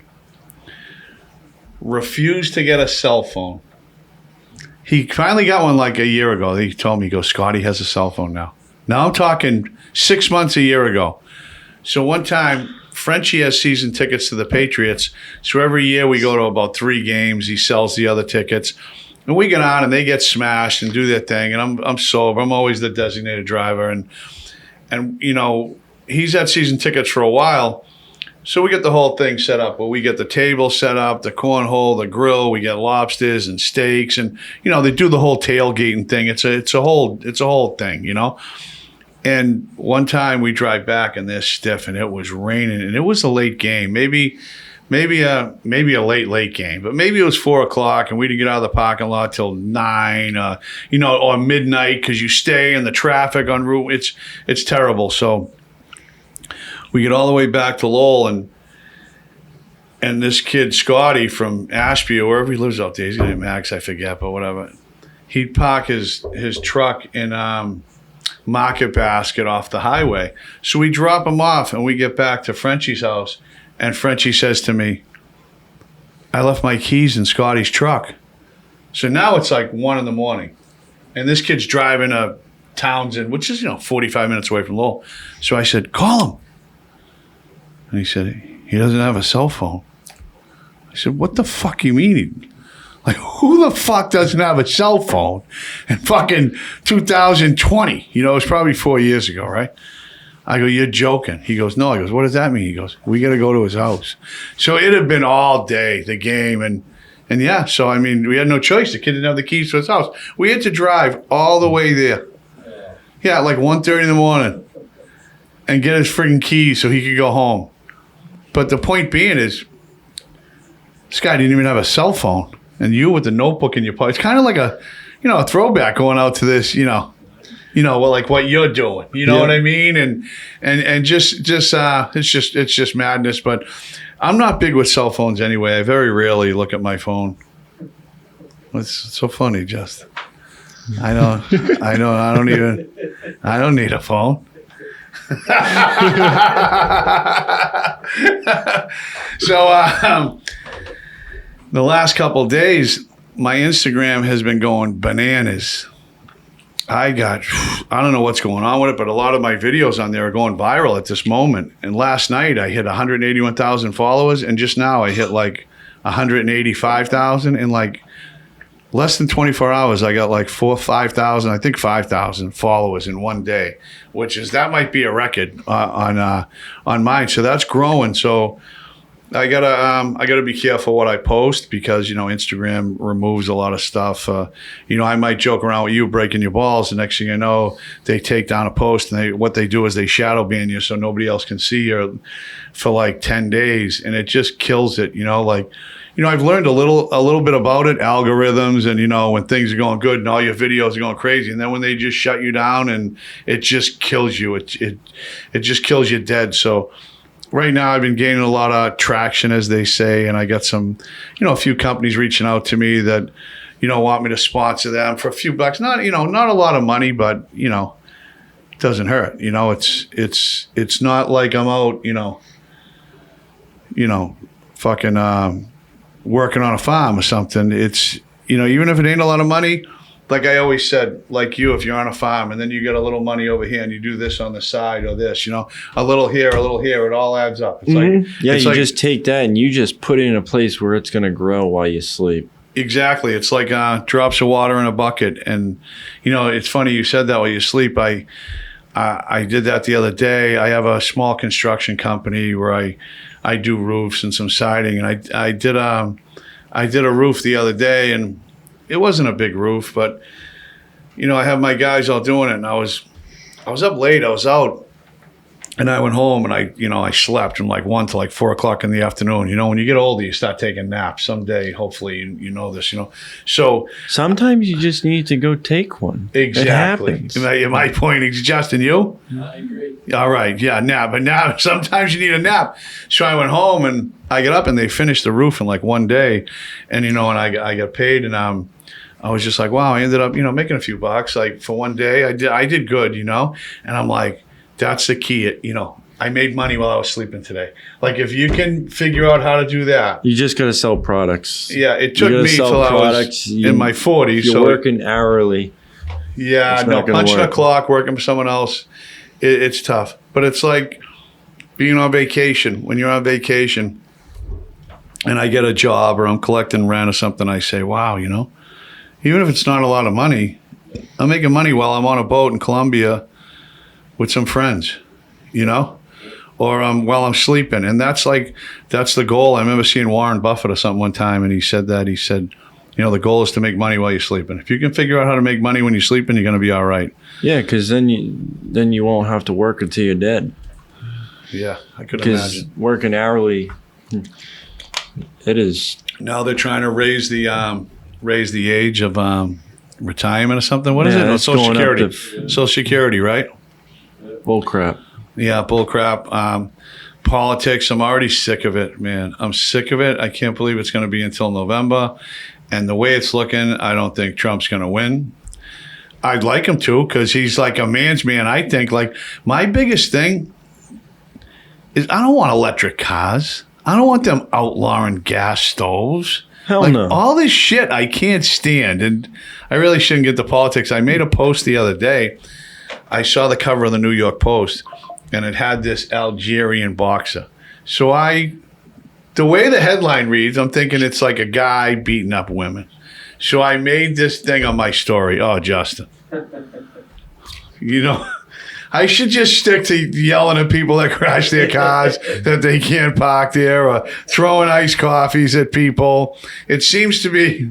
refused to get a cell phone. He finally got one like a year ago. He told me, he goes, Scotty has a cell phone now. Now I'm talking 6 months, a year ago. So one time, Frenchie has season tickets to the Patriots. So every year we go to about 3 games. He sells the other tickets. And we get on and they get smashed and do their thing. And I'm sober. I'm always the designated driver. And he's had season tickets for a while. So we get the whole thing set up. Well, we get the table set up, the cornhole, the grill. We get lobsters and steaks, and they do the whole tailgating thing. It's a whole thing, And one time we drive back and they're stiff, and it was raining, and it was a late game, maybe a late game, but maybe it was 4:00, and we didn't get out of the parking lot till 9, or midnight because you stay in the traffic on route. It's terrible. So we get all the way back to Lowell, and this kid, Scotty from Ashby, or wherever he lives out there, he's got Max, I forget, but whatever. He'd park his truck in Market Basket off the highway. So we drop him off, and we get back to Frenchie's house, and Frenchie says to me, I left my keys in Scotty's truck. So now it's like 1 a.m, and this kid's driving a Townsend, which is 45 minutes away from Lowell. So I said, call him. And he said, he doesn't have a cell phone. I said, what the fuck you mean? Like, who the fuck doesn't have a cell phone in fucking 2020? It's probably 4 years ago, right? I go, you're joking. He goes, no. I goes, what does that mean? He goes, we got to go to his house. So it had been all day, the game. And yeah, so, I mean, we had no choice. The kid didn't have the keys to his house. We had to drive all the way there. Yeah, like 1:30 in the morning and get his friggin' keys so he could go home. But the point being is, this guy didn't even have a cell phone. And you with the notebook in your pocket. It's kind of like a throwback going out to this, well, like what you're doing. You know what I mean? And just it's just madness. But I'm not big with cell phones anyway. I very rarely look at my phone. It's so funny, Justin. I know. I don't need a phone. So the last couple of days, my Instagram has been going bananas. I don't know what's going on with it, but a lot of my videos on there are going viral at this moment. And last night I hit 181,000 followers, and just now I hit like 185,000 in like less than 24 hours. I got like 5,000, I think 5,000 followers in one day, that might be a record on mine. So that's growing. So I gotta be careful what I post because Instagram removes a lot of stuff. I might joke around with you breaking your balls. The next thing you know, they take down a post and what they do is they shadow ban you so nobody else can see you for like 10 days, and it just kills it. I've learned a little bit about it, algorithms, and when things are going good and all your videos are going crazy, and then when they just shut you down and it just kills you, it just kills you dead. So. Right now, I've been gaining a lot of traction, as they say, and I got some, a few companies reaching out to me that, want me to sponsor them for a few bucks. Not a lot of money, but it doesn't hurt. It's not like I'm out, fucking working on a farm or something. It's even if it ain't a lot of money. Like I always said, like you, if you're on a farm and then you get a little money over here and you do this on the side or this, a little here, it all adds up. It's you just take that and you just put it in a place where it's going to grow while you sleep. Exactly. It's like drops of water in a bucket. And, it's funny you said that while you sleep. I did that the other day. I have a small construction company where I do roofs and some siding. And I did a roof the other day, and it wasn't a big roof, but I have my guys all doing it, and I was up late. I was out, and I went home, and I slept from like 1 to like 4 o'clock in the afternoon. When you get older, you start taking naps. Someday, hopefully, you know this. So sometimes you just need to go take one. Exactly. It happens. My point is, Justin, you? I agree. All right, yeah, nap. But now sometimes you need a nap. So I went home and I got up and they finished the roof in like one day, and and I got paid, and I was just like, wow, I ended up, making a few bucks. Like for one day, I did good, and I'm like, that's the key. I made money while I was sleeping today. Like if you can figure out how to do that. You just got to sell products. Yeah, it took me till I was in my 40s. You're working hourly. Yeah, punching a clock, working for someone else, it's tough. But it's like being on vacation. When you're on vacation and I get a job or I'm collecting rent or something, I say, wow, even if it's not a lot of money, I'm making money while I'm on a boat in Colombia with some friends, or while I'm sleeping. And that's the goal. I remember seeing Warren Buffett or something one time, and he said, the goal is to make money while you're sleeping. If you can figure out how to make money when you're sleeping, you're going to be all right. Yeah, because then you won't have to work until you're dead. Yeah, I could imagine. Because working hourly, it is. Now they're trying to raise the age of retirement or something. What is it? Social Security. Social Security, right? Bull crap. Yeah, bull crap. Politics, I'm already sick of it, man. I'm sick of it. I can't believe it's going to be until November. And the way it's looking, I don't think Trump's going to win. I'd like him to because he's like a man's man. I think like my biggest thing is I don't want electric cars. I don't want them outlawing gas stoves. Hell no. All this shit I can't stand. And I really shouldn't get to politics. I made a post the other day. I saw the cover of the New York Post, and it had this Algerian boxer. So the way the headline reads, I'm thinking it's like a guy beating up women. So I made this thing on my story. Oh, Justin. I should just stick to yelling at people that crash their cars that they can't park there, or throwing iced coffees at people. It seems to be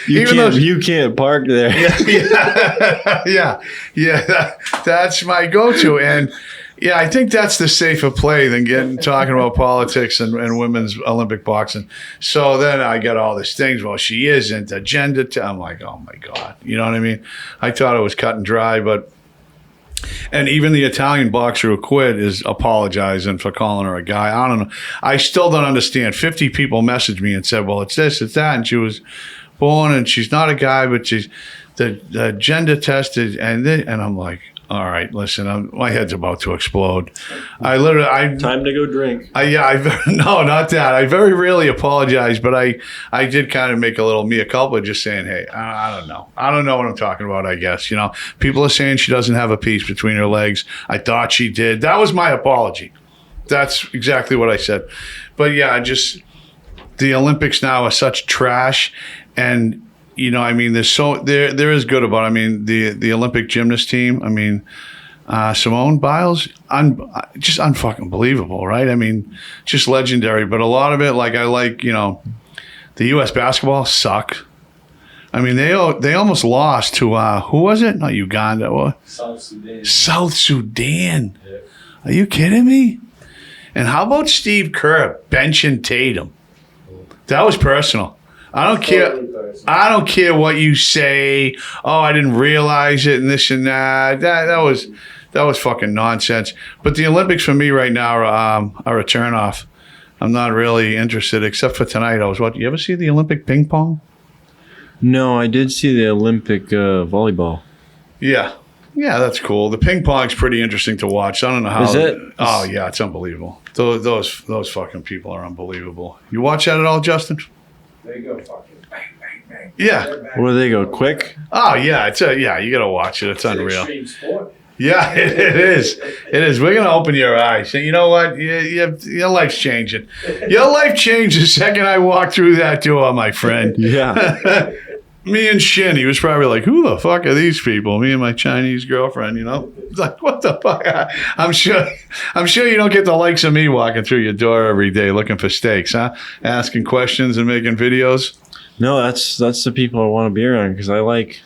you can't park there. That's my go-to. And yeah, I think that's the safer play than talking about politics and women's Olympic boxing. So then I get all these things. Well, she isn't agenda. I'm like, oh my God. You know what I mean? I thought it was cut and dry, but. And even the Italian boxer who quit is apologizing for calling her a guy. I don't know. I still don't understand. 50 people messaged me and said, well, it's this, it's that. And she was born and she's not a guy, but she's the gender tested. And I'm like, all right, listen, my head's about to explode. Time to go drink. No, not that. I very rarely apologize, but I did kind of make a little mea culpa, just saying, hey, I don't know. I don't know what I'm talking about, I guess. People are saying she doesn't have a piece between her legs. I thought she did. That was my apology. That's exactly what I said. But yeah, the Olympics now are such trash, and there is good about it. I mean, the Olympic gymnast team, I mean, Simone Biles, just unfucking believable, right? I mean, just legendary. But a lot of it, like I like, the U.S. basketball suck. I mean, they almost lost to who was it? Not Uganda. What? South Sudan. South Sudan. Yeah. Are you kidding me? And how about Steve Kerr benching Tatum? That was personal. I don't care. Totally personal. I don't care what you say. Oh, I didn't realize it and this and that. That was fucking nonsense. But the Olympics for me right now are a turnoff. I'm not really interested except for tonight. You ever see the Olympic ping pong? No, I did see the Olympic volleyball. Yeah. Yeah, that's cool. The ping pong's pretty interesting to watch. I don't know how. Is it? Oh yeah, it's unbelievable. Those fucking people are unbelievable. You watch that at all, Justin? There you go, fucking bang, bang, bang. Yeah. They're back. Where do they go? Quick? Oh yeah, you gotta watch it. It's It's an unreal. extreme sport. Yeah, it is. It is. We're gonna open your eyes. And you know what? Your life's changing. Your life changed the second I walked through that door, my friend. Yeah. Me and Shin, he was probably like, "Who the fuck are these people?" Me and my Chinese girlfriend, It's like, what the fuck? I'm sure you don't get the likes of me walking through your door every day looking for steaks, huh? Asking questions and making videos. No, that's the people I want to be around because I like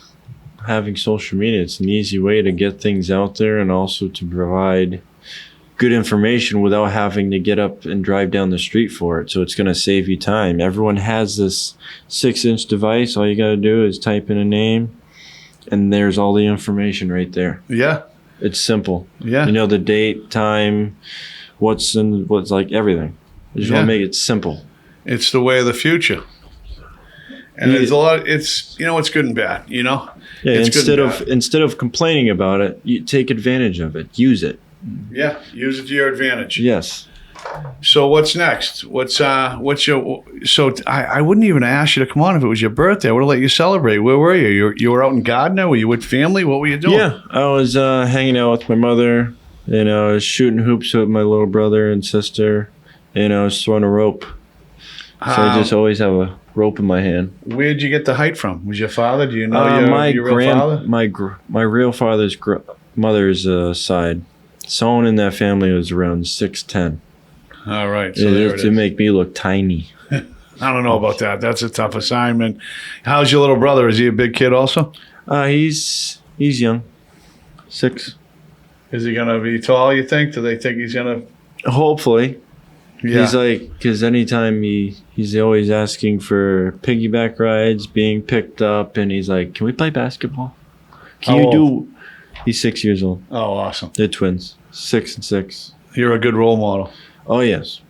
having social media. It's an easy way to get things out there and also to provide good information without having to get up and drive down the street for it. So it's going to save you time. Everyone has this 6-inch device. All you got to do is type in a name and there's all the information right there. Yeah. It's simple. Yeah. You know the date, time, what's like everything. I just want to make it simple. It's the way of the future. And there's a lot. It's it's good and bad. Yeah. It's good and bad. Instead of complaining about it, you take advantage of it. Use it. Yeah, use it to your advantage. Yes. So what's next? What's your? So I wouldn't even ask you to come on if it was your birthday. I would have let you celebrate. Where were you? You were out in Gardner. Were you with family? What were you doing? Yeah, I was hanging out with my mother, and I was shooting hoops with my little brother and sister, and I was throwing a rope. So I just always have a rope in my hand. Where'd you get the height from? Was your father? Do you know your real father? My real father's mother's side. Someone in that family was around 6'10". All right, so there it is. To make me look tiny. I don't know about that. That's a tough assignment. How's your little brother? Is he a big kid also? He's young, 6. Is he gonna be tall? You think? Do they think he's gonna? Hopefully. Yeah. He's like, because anytime he's always asking for piggyback rides, being picked up, and he's like, "Can we play basketball? Can you do?" He's 6 years old. Oh, awesome! They're twins, 6 and 6. You're a good role model. Oh yes.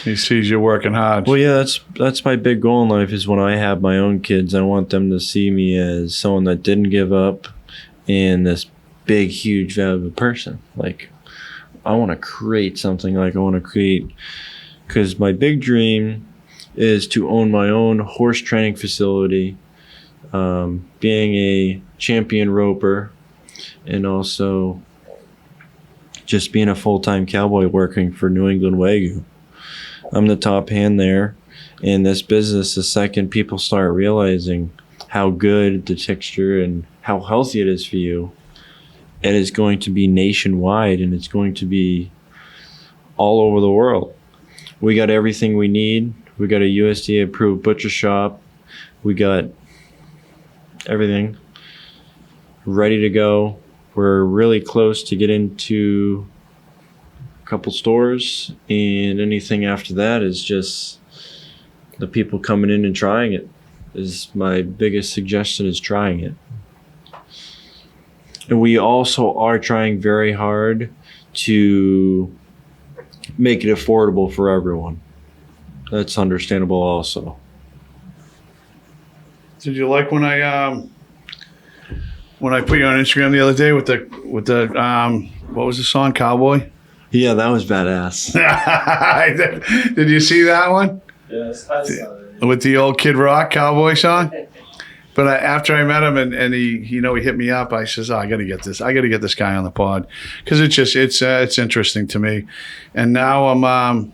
He sees you working hard. Well, yeah, that's my big goal in life. Is when I have my own kids, I want them to see me as someone that didn't give up, and this big, huge, valuable person. Like, I want to create something. Because my big dream is to own my own horse training facility, being a champion roper, and also just being a full-time cowboy working for New England Wagyu. I'm the top hand there. In this business, the second people start realizing how good the texture and how healthy it is for you, it is going to be nationwide and it's going to be all over the world. We got everything we need. We got a USDA approved butcher shop. We got everything ready to go. We're really close to get into a couple stores, and anything after that is just the people coming in and trying it. Is my biggest suggestion, is trying it. And we also are trying very hard to make it affordable for everyone. That's understandable also. Did you like when I put you on Instagram the other day with the what was the song, Cowboy? Yeah, that was badass. Did you see that one? Yes, I saw that. With the old Kid Rock Cowboy song? But after I met him and he hit me up, I says, I got to get this. I got to get this guy on the pod because it's interesting to me. And now I'm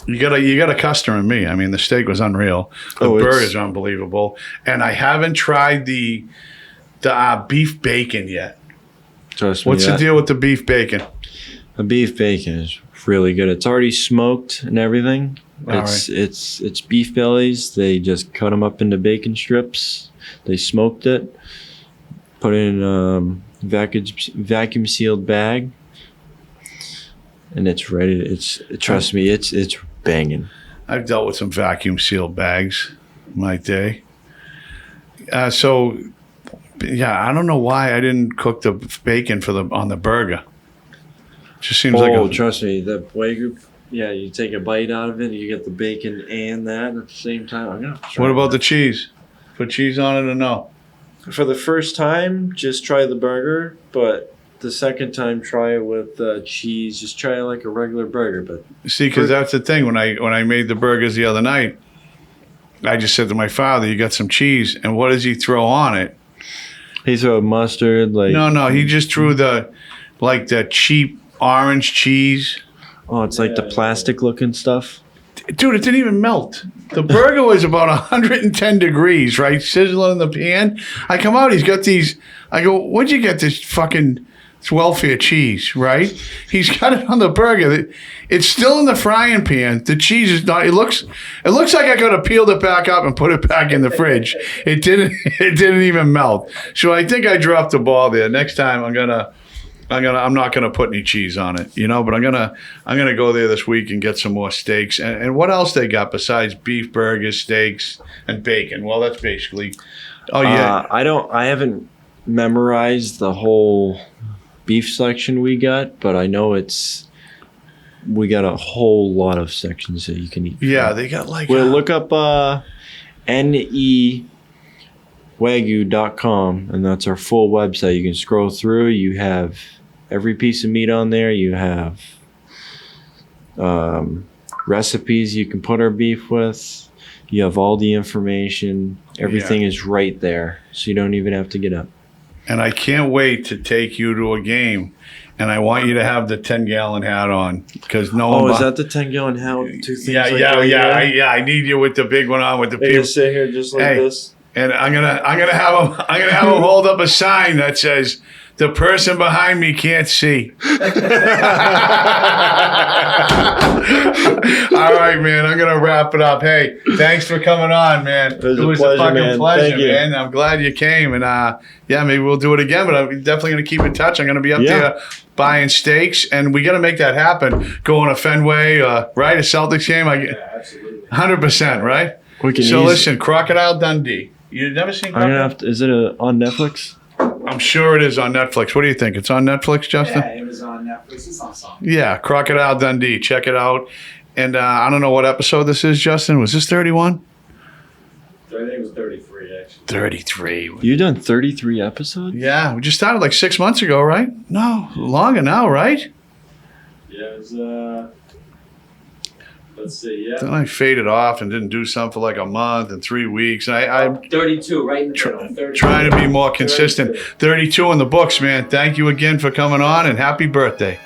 you got a customer in me. I mean, the steak was unreal. The burgers are unbelievable, and I haven't tried the beef bacon yet. Trust me. What's the deal with the beef bacon? The beef bacon is really good. It's already smoked and everything. All It's beef bellies. They just cut them up into bacon strips. They smoked it, put it in vacuum sealed bag, and it's ready. Trust me, it's banging. I've dealt with some vacuum sealed bags in my day. So, yeah, I don't know why I didn't cook the bacon on the burger. Just seems like trust me, the Wagyu. Yeah, you take a bite out of it, you get the bacon and that at the same time. I'm gonna try What about the cheese? Put cheese on it or no? For the first time, just try the burger, but the second time, try it with cheese. Just try it like a regular burger. But See, because that's the thing. When I made the burgers the other night, I just said to my father, "You got some cheese," and what does he throw on it? he threw mustard, like No, he just threw the cheap orange cheese. oh, it's like the plastic looking stuff. Dude, it didn't even melt. The burger was about 110 degrees, right? Sizzling in the pan. I come out, he's got these. I go, where'd you get this fucking welfare cheese, right? He's got it on the burger. It's still in the frying pan. The cheese is not. It looks like I could have peeled it back up and put it back in the fridge. It didn't even melt. So I think I dropped the ball there. Next time I'm not gonna put any cheese on it, but I'm gonna go there this week and get some more steaks. And what else they got besides beef burgers, steaks, and bacon? Well, that's basically. Oh yeah. I haven't memorized the whole beef section we got, but I know we got a whole lot of sections that you can eat. Yeah, they got like. Well, look up newagyu.com, and that's our full website. You can scroll through. You have every piece of meat on there. You have recipes you can put our beef with. You have all the information. Everything is right there, so you don't even have to get up. And I can't wait to take you to a game, and I want you to have the 10-gallon hat on because no one. Oh, is that the 10-gallon hat? Two things. Yeah. I need you with the big one on with the people. Sit here just like this. And I'm gonna have him hold up a sign that says, "The person behind me can't see." All right, man. I'm gonna wrap it up. Hey, thanks for coming on, man. It was a fucking pleasure, Thank you. man. I'm glad you came, and maybe we'll do it again. But I'm definitely gonna keep in touch. I'm gonna be up there buying steaks, and we gotta make that happen. Going to Fenway, right? A Celtics game. Absolutely. 100%, right? Listen, Crocodile Dundee. You've never seen Crocodile? Is it on Netflix? I'm sure it is on Netflix. What do you think? It's on Netflix, Justin? Yeah, it was on Netflix. It's on something. Yeah, Crocodile Dundee. Check it out. And I don't know what episode this is, Justin. Was this 31? I think it was 33, actually. 33. You've done 33 episodes? Yeah, we just started like 6 months ago, right? No, longer now, right? Yeah, it was, let's see, yeah. Then I faded off and didn't do something for like a month and 3 weeks. And I'm 32, right in the middle. 32. trying to be more consistent. 32 in the books, man. Thank you again for coming on, and happy birthday.